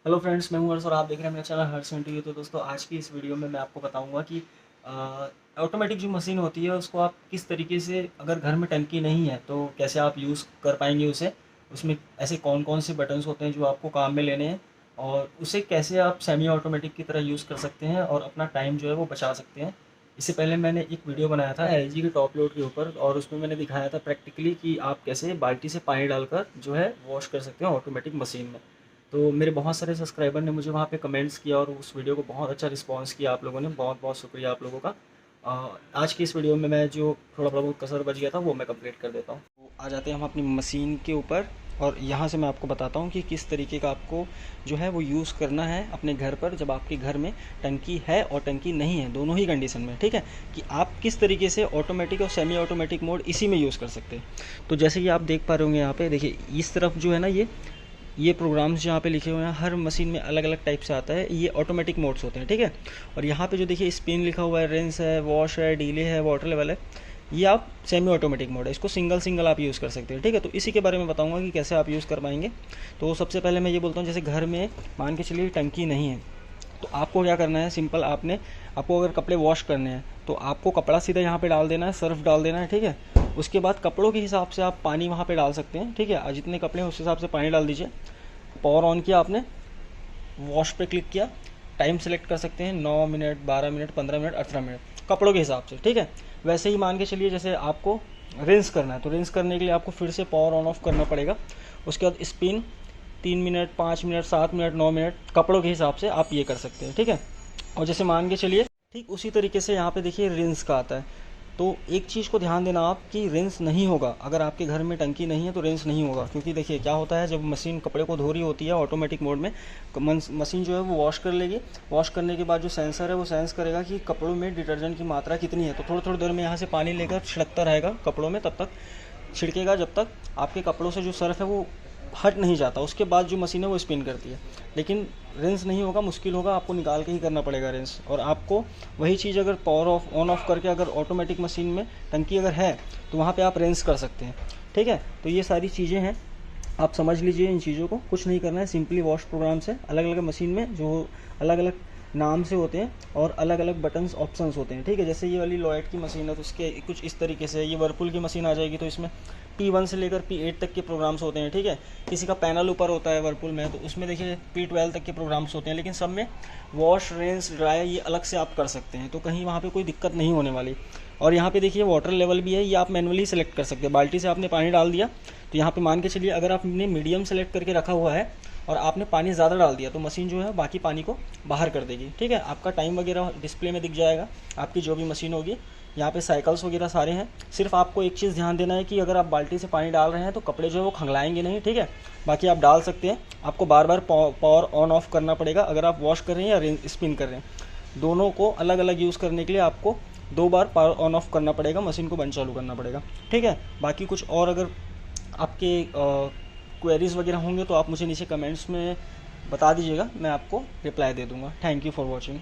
Hello friends, मैं हूं हर्ष और आप देख रहे हैं मेरा चैनल हर्ष इंटरव्यू। तो दोस्तों, आज की इस वीडियो में मैं आपको बताऊंगा कि ऑटोमेटिक जो मशीन होती है उसको आप किस तरीके से, अगर घर में टंकी नहीं है तो कैसे आप यूज़ कर पाएंगे उसे। उसमें ऐसे कौन कौन से बटन्स होते हैं जो आपको काम में लेने हैं, और उसे कैसे आप सेमी ऑटोमेटिक की तरह यूज़ कर सकते हैं और अपना टाइम जो है वो बचा सकते हैं। इससे पहले मैंने एक वीडियो बनाया था एलजी के टॉप लोड के ऊपर, और उसमें मैंने दिखाया था प्रैक्टिकली कि आप कैसे बाल्टी से पानी डालकर जो है वॉश कर सकते हैं ऑटोमेटिक मशीन में। तो मेरे बहुत सारे सब्सक्राइबर ने मुझे वहाँ पे कमेंट्स किया और उस वीडियो को बहुत अच्छा रिस्पांस किया आप लोगों ने। बहुत बहुत शुक्रिया आप लोगों का। आज की इस वीडियो में मैं जो थोड़ा बहुत कसर बच गया था वो मैं कंप्लीट कर देता हूँ। तो आ जाते हैं हम अपनी मशीन के ऊपर, और यहाँ से मैं आपको बताता हूँ कि किस तरीके का आपको जो है वो यूज़ करना है अपने घर पर, जब आपके घर में टंकी है और टंकी नहीं है, दोनों ही कंडीशन में। ठीक है, कि आप किस तरीके से ऑटोमेटिक और सेमी ऑटोमेटिक मोड इसी में यूज़ कर सकते हैं। तो जैसे कि आप देख पा रहे होंगे यहाँ पे, देखिए इस तरफ जो है ना, ये प्रोग्राम्स जहाँ पे लिखे हुए हैं हर मशीन में अलग अलग टाइप से आता है, ये ऑटोमेटिक मोड्स होते हैं। ठीक है, और यहाँ पे जो देखिए स्पिन लिखा हुआ है, रेंस है, वॉश है, डीले है, वाटर लेवल है, ये आप सेमी ऑटोमेटिक मोड है, इसको सिंगल सिंगल आप यूज़ कर सकते हैं। ठीक है, तो इसी के बारे में बताऊंगा कि कैसे आप यूज़ कर पाएंगे। तो सबसे पहले मैं ये बोलता हूँ, जैसे घर में मान के चलिए टंकी नहीं है, तो आपको क्या करना है, सिंपल आपको अगर कपड़े वॉश करने हैं तो आपको कपड़ा सीधा यहाँ पे डाल देना है, सर्फ डाल देना है। ठीक है, उसके बाद कपड़ों के हिसाब से आप पानी वहाँ पे डाल सकते हैं। ठीक है, जितने कपड़े हैं उस हिसाब से पानी डाल दीजिए। पावर ऑन किया आपने, वॉश पे क्लिक किया, टाइम सेलेक्ट कर सकते हैं 9 मिनट, 12 मिनट, 15 मिनट, 18 मिनट, कपड़ों के हिसाब से। ठीक है, वैसे ही मान के चलिए जैसे आपको रिंस करना है, तो रिंस करने के लिए आपको फिर से पावर ऑन ऑफ करना पड़ेगा। उसके बाद spin 3 minute, 5 minute, 7 minute, 9 minute, कपड़ों के हिसाब से आप ये कर सकते हैं। ठीक है, और जैसे मान के चलिए ठीक उसी तरीके से यहाँ पे देखिए रिंस का आता है। तो एक चीज़ को ध्यान देना आप कि रिंस नहीं होगा, अगर आपके घर में टंकी नहीं है तो रिंस नहीं होगा। क्योंकि देखिए क्या होता है, जब मशीन कपड़े को धो रही होती है ऑटोमेटिक मोड में, मशीन जो है वो वॉश कर लेगी। वॉश करने के बाद जो सेंसर है वो सेंस करेगा कि कपड़ों में डिटर्जेंट की मात्रा कितनी है, तो थोड़ी थोड़ी देर में यहाँ से पानी लेकर छिड़कता रहेगा कपड़ों में, तब तक छिड़केगा जब तक आपके कपड़ों से जो सर्फ है वो हट नहीं जाता। उसके बाद जो मशीन है वो स्पिन करती है। लेकिन रिंस नहीं होगा, मुश्किल होगा, आपको निकाल के ही करना पड़ेगा रिंस। और आपको वही चीज़ अगर पावर ऑफ ऑन ऑफ करके अगर ऑटोमेटिक मशीन में टंकी अगर है तो वहाँ पे आप रिंस कर सकते हैं। ठीक है, तो ये सारी चीज़ें हैं, आप समझ लीजिए इन चीज़ों को। कुछ नहीं करना है, सिंपली वॉश प्रोग्राम से अलग अलग मशीन में जो अलग अलग नाम से होते हैं और अलग अलग बटन्स ऑप्शंस होते हैं। ठीक है, जैसे ये वाली लॉयड की मशीन है तो इसके कुछ इस तरीके से, ये वर्लपूल की मशीन आ जाएगी तो इसमें P1 से लेकर P8 तक के प्रोग्राम्स होते हैं। ठीक है, किसी का पैनल ऊपर होता है वर्लपूल में तो उसमें देखिए P12 तक के प्रोग्राम्स होते हैं, लेकिन सब में वॉश, रिंस, ड्राई ये अलग से आप कर सकते हैं, तो कहीं वहाँ पे कोई दिक्कत नहीं होने वाली। और यहाँ पे देखिए वाटर लेवल भी है, ये आप मैनुअली सेलेक्ट कर सकते हैं। बाल्टी से आपने पानी डाल दिया तो यहाँ पे मान के चलिए अगर आपने मीडियम सेलेक्ट करके रखा हुआ है और आपने पानी ज़्यादा डाल दिया तो मशीन जो है बाकी पानी को बाहर कर देगी। ठीक है, आपका टाइम वगैरह डिस्प्ले में दिख जाएगा, आपकी जो भी मशीन होगी। यहाँ पे साइकिल्स वगैरह सारे हैं। सिर्फ आपको एक चीज़ ध्यान देना है कि अगर आप बाल्टी से पानी डाल रहे हैं तो कपड़े जो है वो खंगलाएंगे नहीं। ठीक है, बाकी आप डाल सकते हैं, आपको बार बार पावर ऑन ऑफ करना पड़ेगा अगर आप वॉश कर रहे हैं या स्पिन कर रहे हैं। दोनों को अलग अलग यूज़ करने के लिए आपको 2 बार पावर ऑन ऑफ करना पड़ेगा, मशीन को बंद चालू करना पड़ेगा। ठीक है, बाकी कुछ और अगर आपके क्वेरीज़ वगैरह होंगे तो आप मुझे नीचे कमेंट्स में बता दीजिएगा, मैं आपको रिप्लाई दे दूँगा। Thank you for watching.